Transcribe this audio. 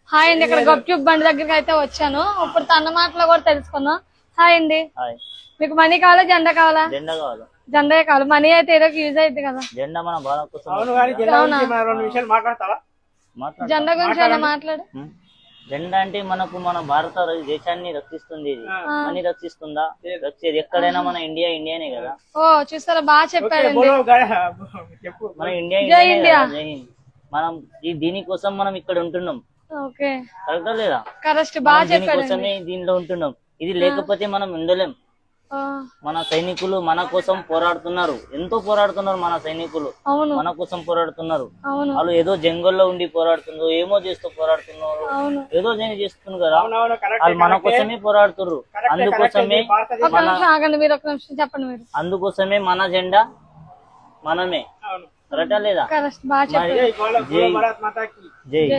Hi అండి, ఇక్కడ గప్చుప్ బండి దగ్గరికి అయితే వచ్చాను. ఇప్పుడు తన మాటలో కూడా తెలుసుకుందాం. హాయ్ అండి, మీకు మనీ కావాలా జెండా కావాలా? జెండా కావాలి. జెండా కావాలి. మనీ అయితే ఏదో యూజ్ అయింది కదా. జెండా మన భారత కోసం. జెండా గురించి అలా మాట్లాడు. జెండా అంటే మనకు మన భారత దేశాన్ని రక్షిస్తుంది. ఇది మనీ రక్షిస్తుందా? రక్షించేది ఎక్కడైనా మన ఇండియానే కదా. ఓ చూసారా, బాగా చెప్పారండి. మన ఇండియా మనం దీనికోసం మనం ఇక్కడ ఉంటున్నాం. ఓకే, కరెక్టా లేదా? కరెక్ట్, బాగా చెప్పారు. దీనికోసమే దీనిలో ఉంటున్నాం. ఇది లేకపోతే మనం ఉండలేం. మన సైనికులు మన కోసం పోరాడుతున్నారు, ఎంతో పోరాడుతున్నారు. మన సైనికులు మన కోసం పోరాడుతున్నారు. వాళ్ళు ఏదో జంగల్లో ఉండి పోరాడుతున్నారు, ఏమో చేస్తూ పోరాడుతున్నారు, ఏదో చేస్తున్నారు కదా. వాళ్ళు మన కోసమే పోరాడుతున్నారు. అందుకోసమే అందుకోసమే మన జెండా మనమే. కరెక్టా లేదా? జై.